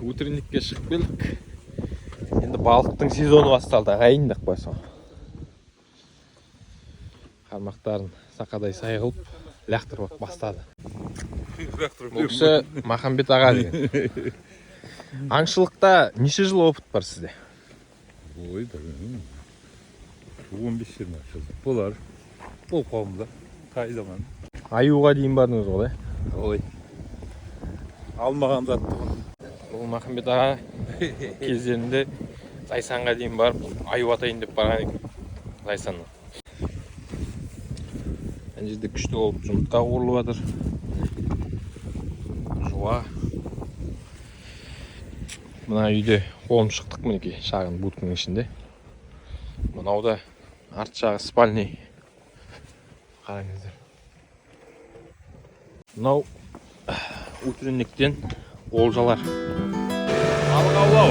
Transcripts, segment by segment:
утренникке шығып келдік. Енді балықтың сезоны басталды, ағайын деп қойсаң. Қармақтарын сақадай сай қылып, лақтырып бастады. Бұл кісі Махамбет аға деген. Аңшылықта неше жыл опыт бар сізде? Ой, 15-20 жыл. Болар. Бұл қауымда. Қай заман. Аюға дейін бардыңыз ғой? Ой. Алмаған заттығын. Бұл Махамбет аға кездерінде Зайсанға дейін барып, аю атайын деп барған екен. Зайсаннан. Ән жерде күшті болып жұмыртқа қуырылып жатыр. Жуа. Мына үйде қолым шықтық мінеке, шағын будкінің ішінде. Мынау да арт жағы спальный. Қараңыздар. Мынау утренниктен олжалар. Балық аулау.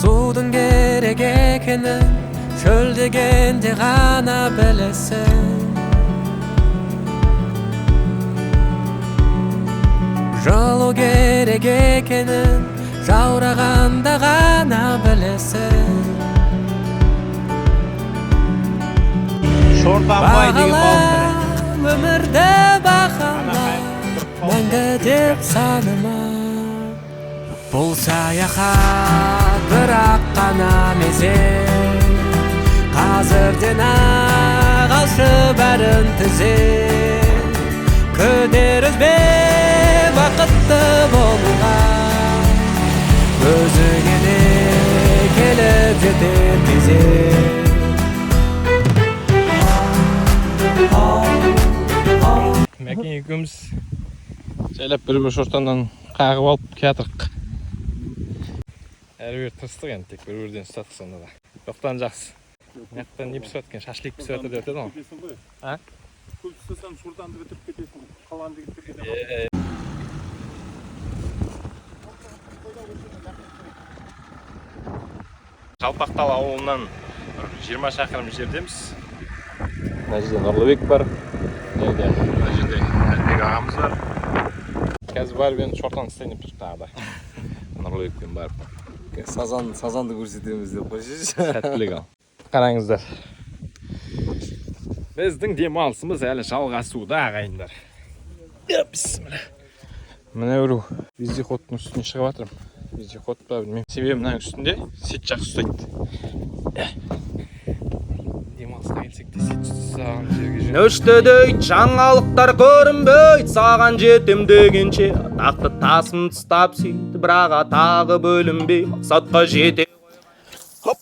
Судың керек екенін шөл дегенде ғана білесің. Жылу керек екенін жаурағанда ғана білесің. Бағала өмірді бағала, мәңгі деп саныма. Бұл саяхат бірақ қана мезет, қазірден-ақ алшы бәрін түзет. Күдер үзбе бақытты болуға, өзіңе де келіп жетер кезек. Мәкен екеуміз жайлап бір шортаннан қағып алып кеатырық. Әрбір тырыстық енді, тек бір-бірден ұстатық сонда да. Жоқтан жақсы. Маяқтан не пісіп атқан, шашлик пісіп атыр деп өтеді ғой. А? Көп ұстасам шортанды бітіріп кетесің, қаланды кетіп кетесің. Жалпақтал ауылынан 20 шақырым жердеміз. Мына жерде Нұрлыбек бар. Мына жерде Әлбек ағамыз бар. Қазір барып енді шортан істейін деп тұрып тағы да. Нұрлыбекпен барып. Сазанды көрсетеміз деп қойсыз. Сәттілік ал. Қараңыздар. Біздің демалысымыз әлі жалғасуда, ағайындар. Бисмилла. Міне өру вездеходтың үстіне шығып жатырмын. Вездеход па білмеймін. Себебі мынаның үстінде сет жақсы ұстайды. Демалысқа келсек те сет ұстаған жерге жүріп. Нөштедей жаңалықтар көрінбейді, саған жетем дегенше. Атақты тасын ұстап сөйтіп, бірақ атағы бөлінбей, мақсатқа жете. Хоп!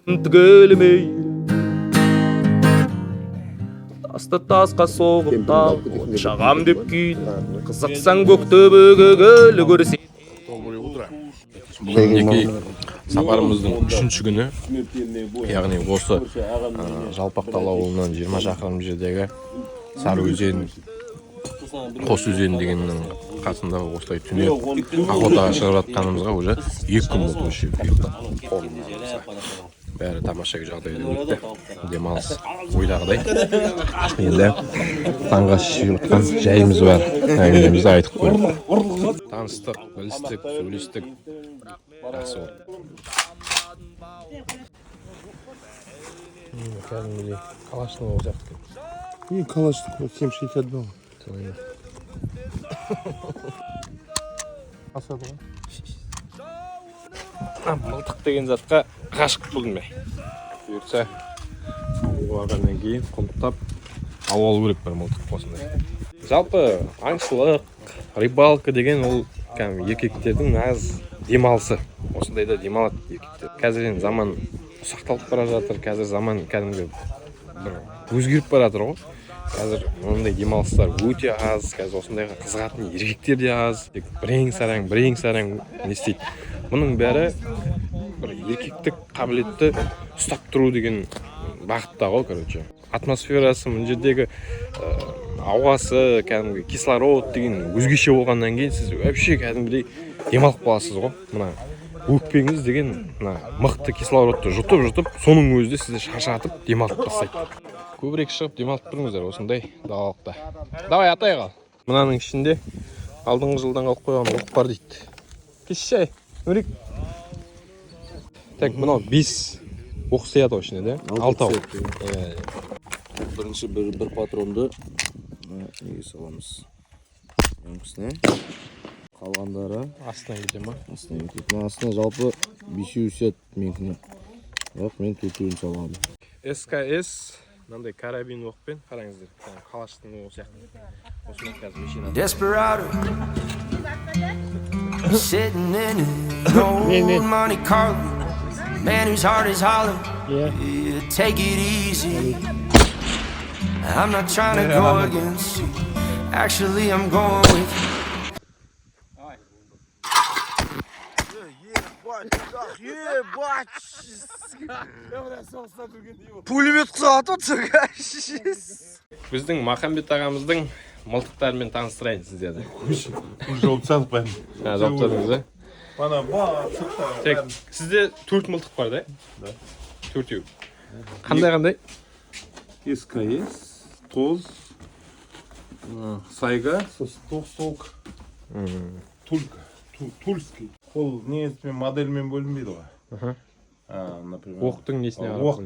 Түгелмей тасты тасқа соғып тал, шағам деп күйді, қызықсаң көктөбеге көлі көрсе. Мінекей сапарымыздың 3-ші күні, яғни осы Жалпақтал ауылынан 20 шақырым жердегі Сарыөзен, Қосөзен дегеннің қасындағы осылай түнеп охотаға шығып жатқанымызға уже 2 күн болды осы жерде. Бәрі тамаша жағдайда өтті. Демалыс ойдағыдай. Енді таңға шығып жатқан жайымыз бар. Әңгімемізді айтып көрдік. Таныстық, білістік, сөйлестік. Жақсы болды. Кәдімгідей калашный болып жатыр. Калашный 7,62 был. Асады ғой. Мылтық деген затқа ғашық болдым бе. Бұйыртса, барғаннан кейін құлыптап алу керек бір мылтық осындай. Жалпы аңшылық, рыбалка деген ол еркектердің аз демалысы. Осындайда демалады еркектер. Қазір енді заман ұсақталып бара жатыр. Қазір заман кәдімгі бір өзгеріп бара жатыр ғой. Қазір ондай демалыстар өте аз. Қазір осындайға қызығатын еркектер де аз. Тек бірең-сараң не істейді. Мұның бәрі бір еркектік қабілетті ұстап тұру деген бағытта ғой, короче. атмосферасы, мына жердегі ауасы, кәдімгі кислород деген өзгеше болғаннан кейін сіз вообще кәдімгідей демалып қаласыз ғой. Мына өкпеңіз деген мына мықты кислородты жұтып, соның өзі де сізді шаршатып демалтып тастайды. Көбірек шығып демалып тұрыңыздар осындай далалықта. Давай атайық ал. Мынаның ішінде алдыңғы жылдан қалып қойған оқ бар дейді. Кешшай, Нұрик. Так, мынау 5 оқ сияды ғой ішіне, да? 6 Бірінші бір патронды неге саламыз. Емкісіне. Қалғандары астына кете ма? астына кетеді. Мына астына жалпы 5 сет менкіне. Бірақ мен 4-ін саламын. СКС мынандай карабин оқпен қараңыздар. Қалаштың оғы сияқты. Осындай қазір машина. Desperado sitting in an old Monte Carlo. Man whose heart is hollow. Yeah, take it easy. I'm not trying to go against you. Actually, I'm going with you. Пулемет құсатып отыр. Біздің Махамбет ағамыздың мылтықтарымен таныстырайын сіздерді. Уже опсалық бәрін. Жауып тұрдыңыз, да? Бана бар, шықта. Тек сізде 4 мылтық бар, да? Да. 4-еу. Қандай? СКС, тоз, сайга, столк, тульский. Ол негізімен модельмен бөлінбейді ғой. Например, Оқтың несіне оқ.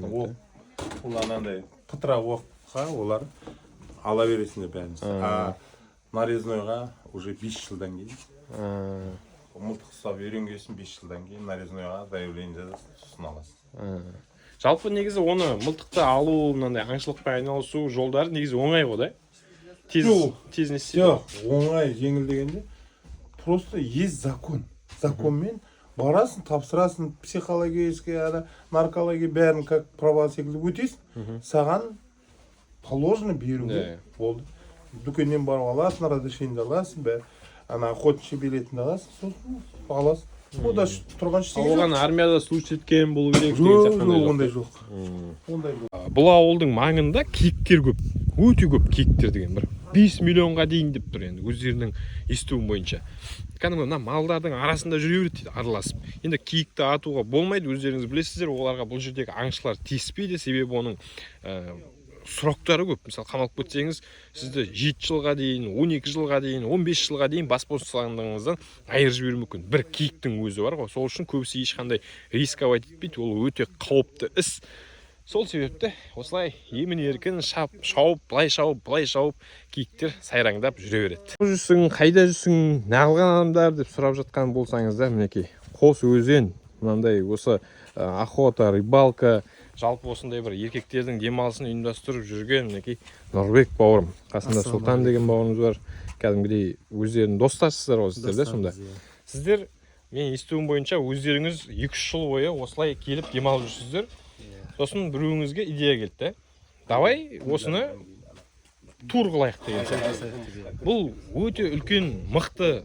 Ол анандай пытра оққа олар ала бересіңдер бәріміз. Нарезнойға уже 5 жылдан кейін. Мылтық ұстап үйренгесін 5 жылдан кейін нарезнойға заявление жазасың, сосын аласың. Жалпы негізі оны мылтықты алу, мынандай аңшылықпен айналысу жолдары негізі оңай ғой, да? Тез не істейді? Жоқ, оңай жеңіл дегенде просто есть закон. Законмен барасың, тапсырасың, психологический, наркология бәрін как права секілді өтесің. Саған положено беруге болды. Дүкеннен барып аласың, разрешение аласың, бәрі. Охотничий билетін аласың, сосын аласың. Ода тұрған ештеңе жоқ. Оған армияда случай еткен болу керек деген Ондай жоқ. Бұл ауылдың маңында киіктер көп. Өте көп киіктер деген бір 5 миллионға дейін деп тұр енді өздерінің естуім бойынша. Кәдімгі мына малдардың арасында жүре береді дейді, араласып. Енді киікті атуға болмайды, өздеріңіз білесіздер, оларға бұл жердегі аңшылар тиіспейді, себебі оның сұрақтары көп. Мысалы, қамалып кетсеңіз, сізді 7 жылға дейін, 12 жылға дейін, 15 жылға дейін бас бостандығыңыздан айырып жіберуі мүмкін. Бір киіктің өзі бар ғой. Сол үшін көбісі ешқандай рисковать етпейді. Ол өте қауіпті іс. Сол себепті осылай емін-еркін шауып, былай шауып, киіктер сайраңдап жүре береді. Қайда жүрсің, неғылған адамдар деп сұрап жатқан болсаңыздар, мінекей, қос өзен, мынандай осы охота, рыбалка, жалпы осындай бір еркектердің демалысын ұйымдастырып жүрген мінекей Нұрбек бауырым. Қасында Сұлтан деген бауырымыз бар. Кәдімгідей өздерінің достарсыздар ғой сіздер, да, сонда. Сіздер, мен естуім бойынша, өздеріңіз 2-3 жыл бойы осылай келіп демалып жүрсіздер. Сосын біреуіңізге идея келді. Давай осыны тур қылайық деген. Бұл өте үлкен мықты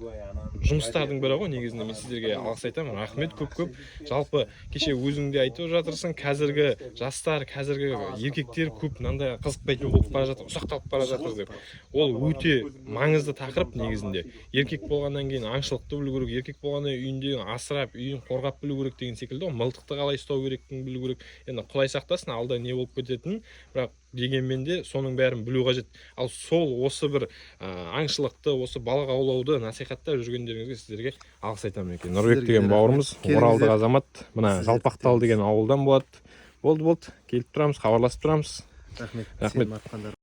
жұмыстардың бірі ғой. Негізінде мен сіздерге алғыс айтамын. Рахмет көп. Жалпы кеше өзіңде айтып жатырсың, қазіргі жастар, қазіргі еркектер көп мынандай қызықпайтын болып бара жатыр, ұсақталып бара жатыр деп. Ол өте маңызды тақырып негізінде. Еркек болғаннан кейін аңшылықты білу керек, еркек болғаннан үйінде асырап, үйін қорғап білу керек деген секілді. Мылтықты қалай ұстау керектігін білу керек. Енді Құдай сақтасын, алда не болып кететінін, бірақ дегенмен де соның бәрін білу қажет. Ал сол осы бір аңшылықты, осы балық аулауды насихаттап жүргендеріңізге сіздерге алғыс айтамын екен. Нұрбек деген бауырымыз, оралдық азамат, мына Жалпақтал деген ауылдан болады. Болды. Келіп тұрамыз, хабарласып тұрамыз. Рахмет.